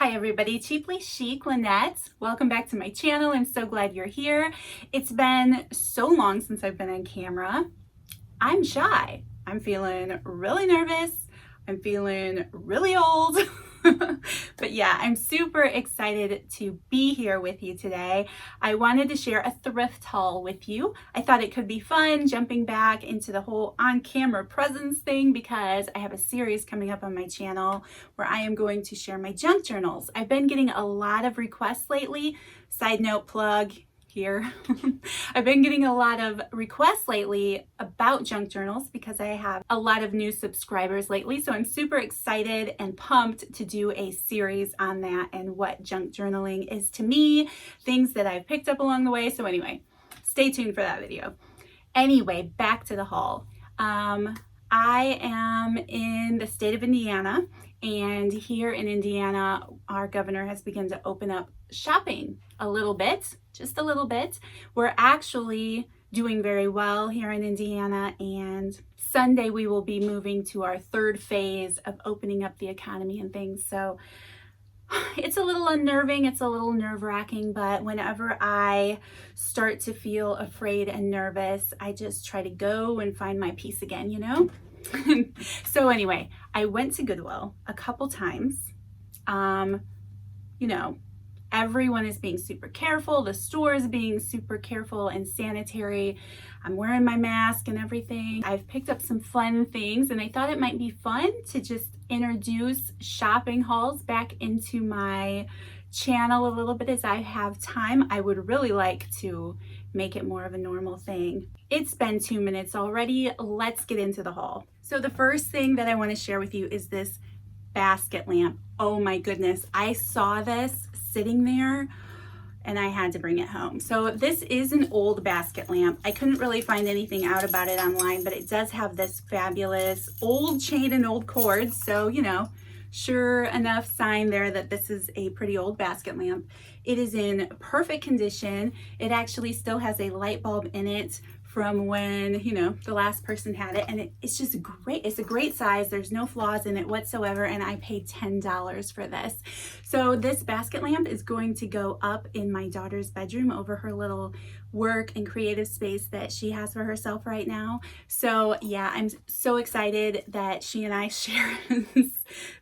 Hi everybody, Cheaply Chic Lynette. Welcome back to my channel. I'm so glad you're here. It's been so long since I've been on camera. I'm shy. I'm feeling really nervous. I'm feeling really old. But yeah, I'm super excited to be here with you today. I wanted to share a thrift haul with you. I thought it could be fun jumping back into the whole on-camera presence thing because I have a series coming up on my channel where I am going to share my junk journals. I've been getting a lot of requests lately. Side note plug here. I've been getting a lot of requests lately about junk journals because I have a lot of new subscribers lately. So I'm super excited and pumped to do a series on that and what junk journaling is to me, things that I've picked up along the way. So anyway, stay tuned for that video. Anyway, back to the haul. I am in the state of Indiana, and here in Indiana, our governor has begun to open up shopping a little bit, just a little bit. We're actually doing very well here in Indiana, and Sunday we will be moving to our third phase of opening up the economy and things. So it's a little unnerving, it's a little nerve-wracking, but whenever I start to feel afraid and nervous, I just try to go and find my peace again, you know? So anyway, I went to Goodwill a couple times. You know, everyone is being super careful. The store is being super careful and sanitary. I'm wearing my mask and everything. I've picked up some fun things, and I thought it might be fun to just introduce shopping hauls back into my channel a little bit as I have time. I would really like to make it more of a normal thing. It's been 2 minutes already. Let's get into the haul. So the first thing that I want to share with you is this basket lamp. Oh my goodness, I saw this sitting there and I had to bring it home. So this is an old basket lamp. I couldn't really find anything out about it online, but it does have this fabulous old chain and old cords. So, you know, sure enough sign there that this is a pretty old basket lamp. It is in perfect condition. It actually still has a light bulb in it from when, you know, the last person had it, and it's just great. It's a great size. There's no flaws in it whatsoever, and I paid $10 for this. So this basket lamp is going to go up in my daughter's bedroom over her little work and creative space that she has for herself right now. So yeah, I'm so excited that she and I share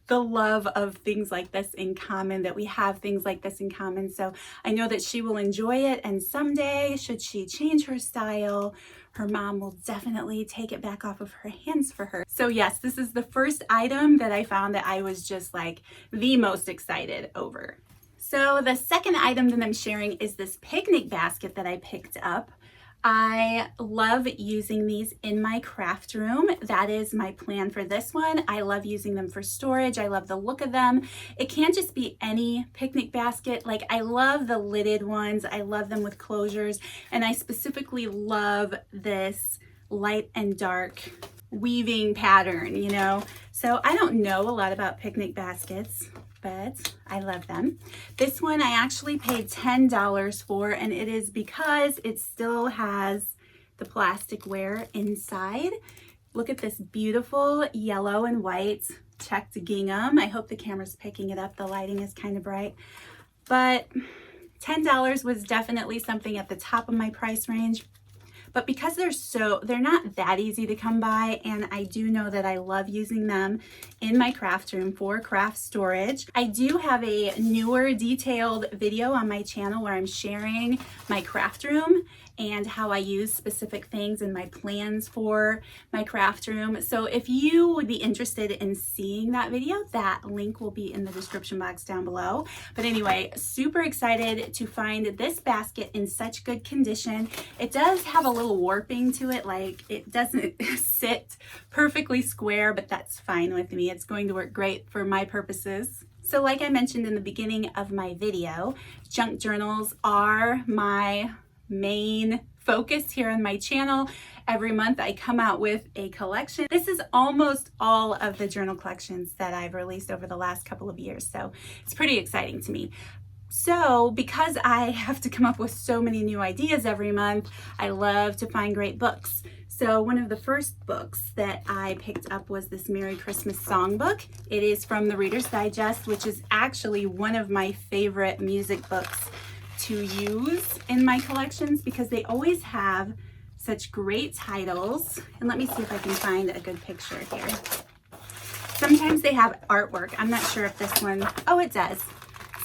the love of things like this in common, that we have things like this in common. So I know that she will enjoy it, and someday, should she change her style, her mom will definitely take it back off of her hands for her. So yes, this is the first item that I found that I was just like the most excited over. So the second item that I'm sharing is this picnic basket that I picked up. I love using these in my craft room. That is my plan for this one. I love using them for storage. I love the look of them. It can't just be any picnic basket. Like, I love the lidded ones. I love them with closures. And I specifically love this light and dark weaving pattern, you know? So I don't know a lot about picnic baskets, but I love them. This one I actually paid $10 for, and it is because it still has the plastic wear inside. Look at this beautiful yellow and white checked gingham. I hope the camera's picking it up. The lighting is kind of bright, but $10 was definitely something at the top of my price range. But because they're not that easy to come by, and I do know that I love using them in my craft room for craft storage. I do have a newer detailed video on my channel where I'm sharing my craft room and how I use specific things and my plans for my craft room. So if you would be interested in seeing that video, that link will be in the description box down below. But anyway, super excited to find this basket in such good condition. It does have a little warping to it, like it doesn't sit perfectly square, but that's fine with me. It's going to work great for my purposes. So like I mentioned in the beginning of my video, junk journals are my main focus here on my channel. Every month I come out with a collection. This is almost all of the journal collections that I've released over the last couple of years, so it's pretty exciting to me. So because I have to come up with so many new ideas every month, I love to find great books. So one of the first books that I picked up was this Merry Christmas songbook. It is from the Reader's Digest, which is actually one of my favorite music books to use in my collections because they always have such great titles. And let me see if I can find a good picture here. Sometimes they have artwork. I'm not sure if this one, oh, it does.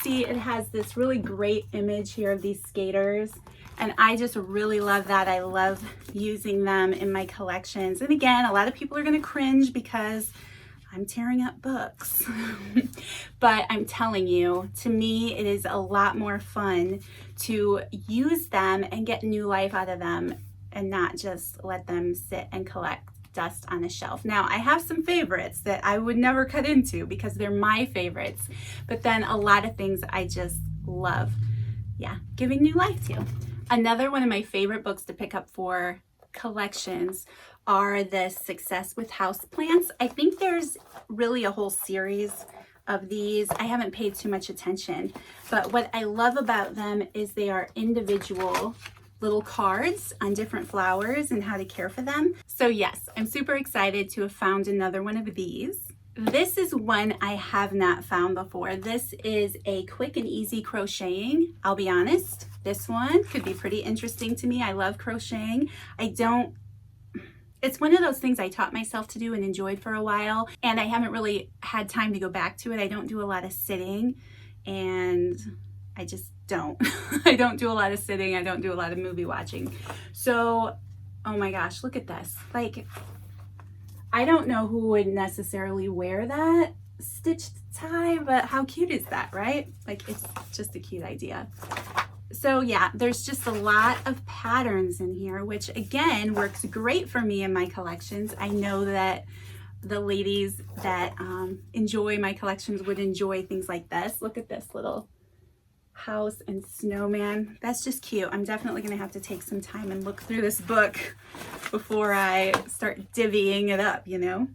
See, it has this really great image here of these skaters. And I just really love that. I love using them in my collections. And again, a lot of people are gonna cringe because I'm tearing up books. But I'm telling you, to me, it is a lot more fun to use them and get new life out of them and not just let them sit and collect dust on a shelf. Now, I have some favorites that I would never cut into because they're my favorites, but then a lot of things I just love, giving new life to. Another one of my favorite books to pick up for collections are the Success with Houseplants. I think there's really a whole series of these. I haven't paid too much attention, but what I love about them is they are individual little cards on different flowers and how to care for them. So yes, I'm super excited to have found another one of these. This is one I have not found before. This is a quick and easy crocheting. I'll be honest, this one could be pretty interesting to me. I love crocheting. It's one of those things I taught myself to do and enjoyed for a while, and I haven't really had time to go back to it. I don't do a lot of sitting, and I just don't. I don't do a lot of sitting. I don't do a lot of movie watching. So, oh my gosh, look at this. Like, I don't know who would necessarily wear that stitched tie, but how cute is that, right? Like, it's just a cute idea. So yeah, there's just a lot of patterns in here, which again, works great for me in my collections. I know that the ladies that enjoy my collections would enjoy things like this. Look at this little house and snowman. That's just cute. I'm definitely gonna have to take some time and look through this book before I start divvying it up, you know?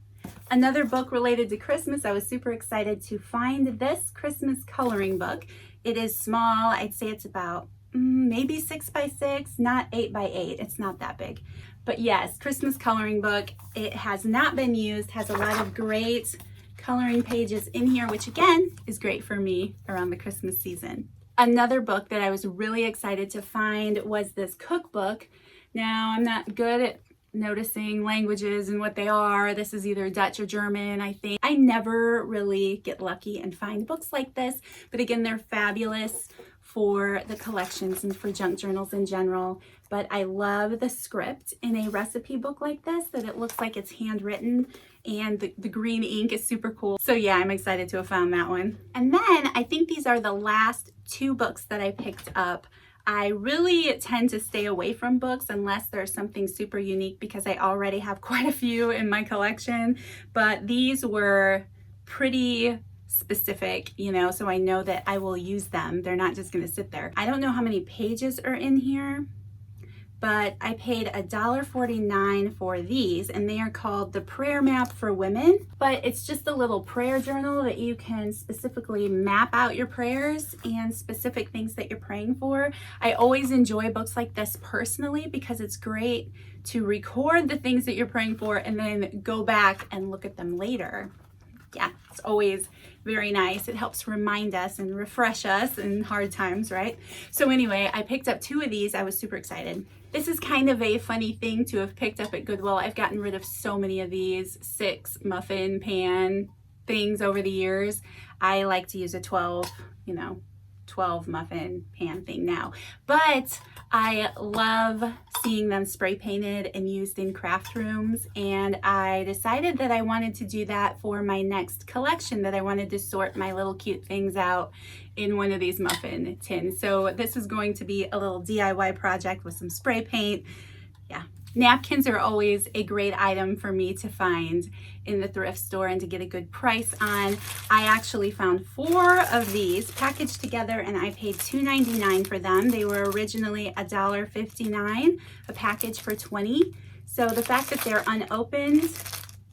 Another book related to Christmas, I was super excited to find this Christmas coloring book. It is small. I'd say it's about maybe 6 by 6, not 8 by 8. It's not that big. But yes, Christmas coloring book. It has not been used, has a lot of great coloring pages in here, which again is great for me around the Christmas season. Another book that I was really excited to find was this cookbook. Now, I'm not good at noticing languages and what they are. This is either Dutch or German, I think. I never really get lucky and find books like this, but again, they're fabulous for the collections and for junk journals in general. But I love the script in a recipe book like this, that it looks like it's handwritten, and the green ink is super cool. So yeah, I'm excited to have found that one. And then I think these are the last 2 books that I picked up. I really tend to stay away from books unless there's something super unique because I already have quite a few in my collection, but these were pretty specific, you know, so I know that I will use them. They're not just gonna sit there. I don't know how many pages are in here, but I paid $1.49 for these, and they are called the Prayer Map for Women. But it's just a little prayer journal that you can specifically map out your prayers and specific things that you're praying for. I always enjoy books like this personally because it's great to record the things that you're praying for and then go back and look at them later. Yeah, it's always very nice. It helps remind us and refresh us in hard times, right? So anyway, I picked up 2 of these. I was super excited. This is kind of a funny thing to have picked up at Goodwill. I've gotten rid of so many of these 6 muffin pan things over the years. I like to use a 12 muffin pan thing now. But I love seeing them spray painted and used in craft rooms, and I decided that I wanted to do that for my next collection, that I wanted to sort my little cute things out in one of these muffin tins. So this is going to be a little DIY project with some spray paint. Yeah. Napkins are always a great item for me to find in the thrift store and to get a good price on. I actually found 4 of these packaged together, and I paid $2.99 for them. They were originally $1.59, a package for 20. So the fact that they're unopened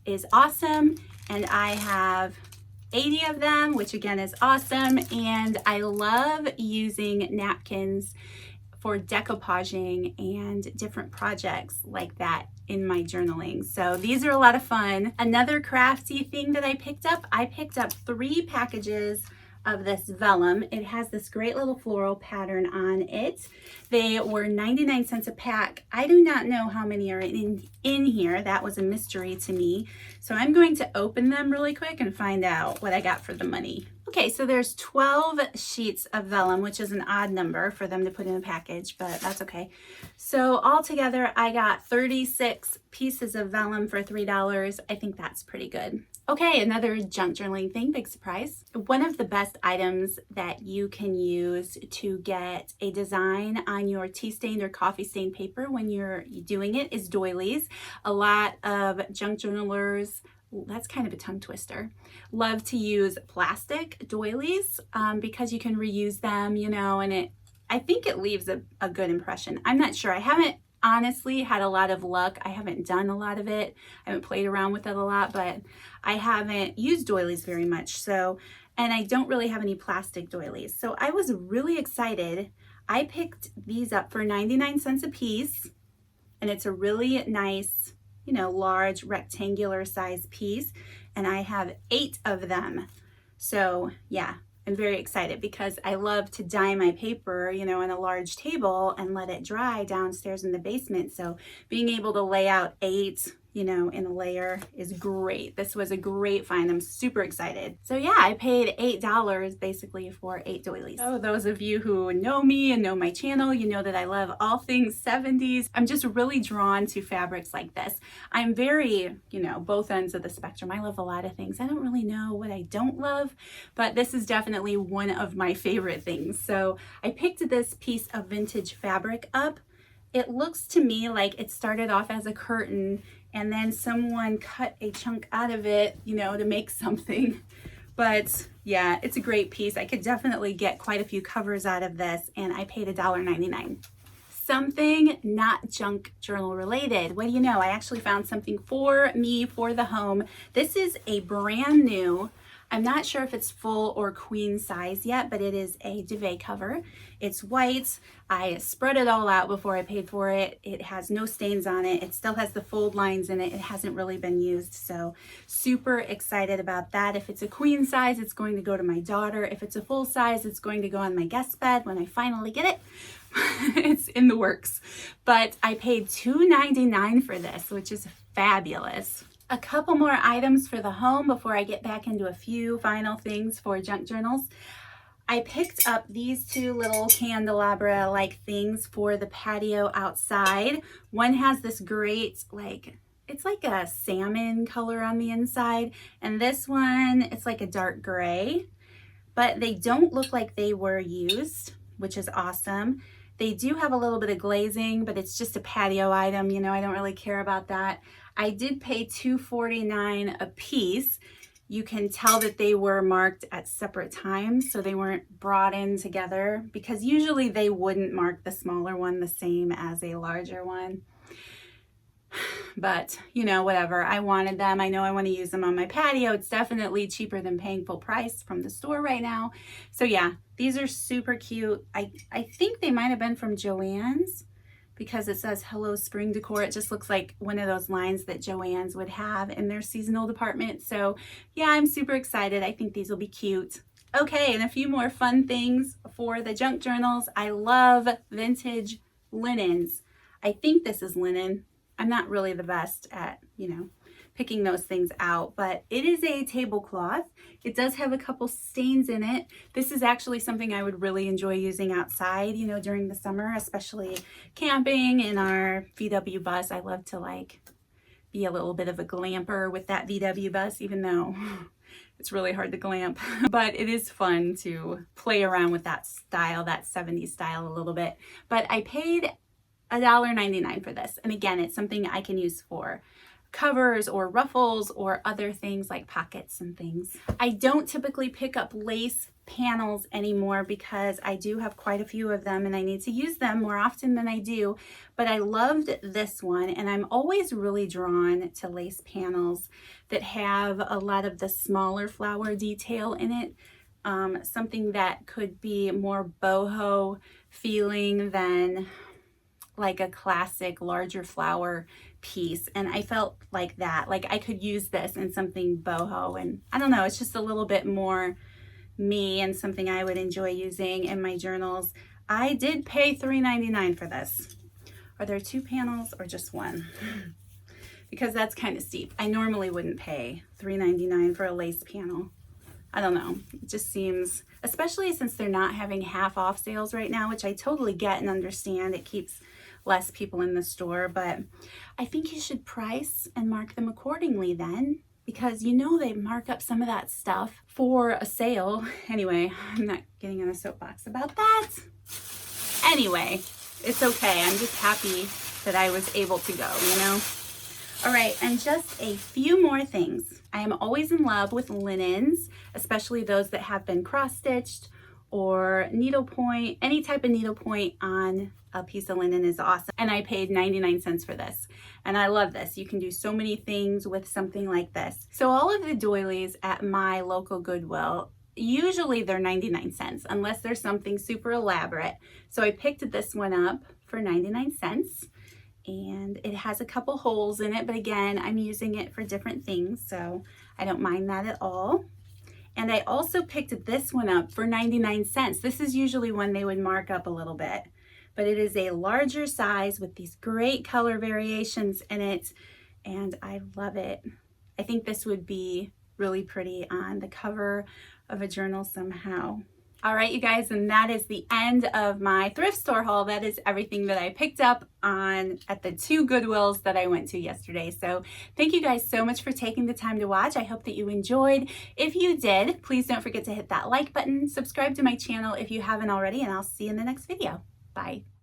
is awesome, and I have 80 of them, which again is awesome. And I love using napkins for decoupaging and different projects like that in my journaling. So these are a lot of fun. Another crafty thing that I picked up 3 packages of this vellum. It has this great little floral pattern on it. They were 99 cents a pack. I do not know how many are in here. That was a mystery to me. So I'm going to open them really quick and find out what I got for the money. Okay, so there's 12 sheets of vellum, which is an odd number for them to put in a package, but that's okay. So altogether, I got 36 pieces of vellum for $3. I think that's pretty good. Okay, another junk journaling thing, big surprise. One of the best items that you can use to get a design on your tea stained or coffee stained paper when you're doing it is doilies. A lot of junk journalers, that's kind of a tongue twister, love to use plastic doilies because you can reuse them, you know, and I think it leaves a good impression. I'm not sure. I haven't honestly had a lot of luck. I haven't done a lot of it. I haven't played around with it a lot, but I haven't used doilies very much. So, and I don't really have any plastic doilies. So I was really excited. I picked these up for 99 cents a piece, and it's a really nice, you know, large rectangular size piece, and I have 8 of them. So yeah, I'm very excited because I love to dye my paper, you know, on a large table and let it dry downstairs in the basement. So being able to lay out 8, you know, in a layer is great. This was a great find. I'm super excited. So yeah, I paid $8 basically for 8 doilies. So those of you who know me and know my channel, you know that I love all things 70s. I'm just really drawn to fabrics like this. I'm very, you know, both ends of the spectrum. I love a lot of things. I don't really know what I don't love, but this is definitely one of my favorite things. So I picked this piece of vintage fabric up. It looks to me like it started off as a curtain and then someone cut a chunk out of it, you know, to make something. But yeah, it's a great piece. I could definitely get quite a few covers out of this, and I paid $1.99. Something not junk journal related. What do you know? I actually found something for me for the home. This is a brand new, I'm not sure if it's full or queen size yet, but it is a duvet cover. It's white. I spread it all out before I paid for it. It has no stains on it. It still has the fold lines in it. It hasn't really been used, so super excited about that. If it's a queen size, it's going to go to my daughter. If it's a full size, it's going to go on my guest bed when I finally get it. It's in the works. But I paid $2.99 for this, which is fabulous. A couple more items for the home before I get back into a few final things for junk journals. I picked up these 2 little candelabra-like things for the patio outside. One has this great, like, it's like a salmon color on the inside, and this one, it's like a dark gray, but they don't look like they were used, which is awesome. They do have a little bit of glazing, but it's just a patio item, you know, I don't really care about that. I did pay $2.49 a piece. You can tell that they were marked at separate times, so they weren't brought in together, because usually they wouldn't mark the smaller one the same as a larger one. But, you know, whatever. I wanted them. I know I want to use them on my patio. It's definitely cheaper than paying full price from the store right now. So yeah, these are super cute. I think they might have been from Joann's, because it says Hello Spring Decor. It just looks like one of those lines that Joann's would have in their seasonal department. So yeah, I'm super excited. I think these will be cute. Okay, and a few more fun things for the junk journals. I love vintage linens. I think this is linen. I'm not really the best at, you know, picking those things out, but it is a tablecloth. It does have a couple stains in it. This is actually something I would really enjoy using outside, you know, during the summer, especially camping in our VW bus. I love to like be a little bit of a glamper with that VW bus, even though it's really hard to glamp, but it is fun to play around with that style, that 70s style a little bit. But I paid $1.99 for this. And again, it's something I can use for covers or ruffles or other things like pockets and things. I don't typically pick up lace panels anymore because I do have quite a few of them and I need to use them more often than I do. But I loved this one, and I'm always really drawn to lace panels that have a lot of the smaller flower detail in it. Something that could be more boho feeling than like a classic larger flower piece. And I felt like that, like I could use this in something boho, and I don't know, it's just a little bit more me and something I would enjoy using in my journals. I did pay $3.99 for this. Are there 2 panels or just one? Because that's kind of steep. I normally wouldn't pay $3.99 for a lace panel. I don't know, it just seems, especially since they're not having half off sales right now, which I totally get and understand. It keeps less people in the store, but I think you should price and mark them accordingly then, because you know they mark up some of that stuff for a sale. Anyway, I'm not getting on a soapbox about that. Anyway, it's okay. I'm just happy that I was able to go, you know? All right, and just a few more things. I am always in love with linens, especially those that have been cross-stitched or needlepoint. Any type of needlepoint on a piece of linen is awesome. And I paid 99 cents for this. And I love this. You can do so many things with something like this. So all of the doilies at my local Goodwill, usually they're 99 cents, unless there's something super elaborate. So I picked this one up for 99 cents. And it has a couple holes in it, but again, I'm using it for different things, so I don't mind that at all. And I also picked this one up for 99 cents. This is usually when they would mark up a little bit, but it is a larger size with these great color variations in it, and I love it. I think this would be really pretty on the cover of a journal somehow. All right, you guys, and that is the end of my thrift store haul. That is everything that I picked up at the 2 Goodwills that I went to yesterday. So thank you guys so much for taking the time to watch. I hope that you enjoyed. If you did, please don't forget to hit that like button, subscribe to my channel if you haven't already, and I'll see you in the next video. Bye.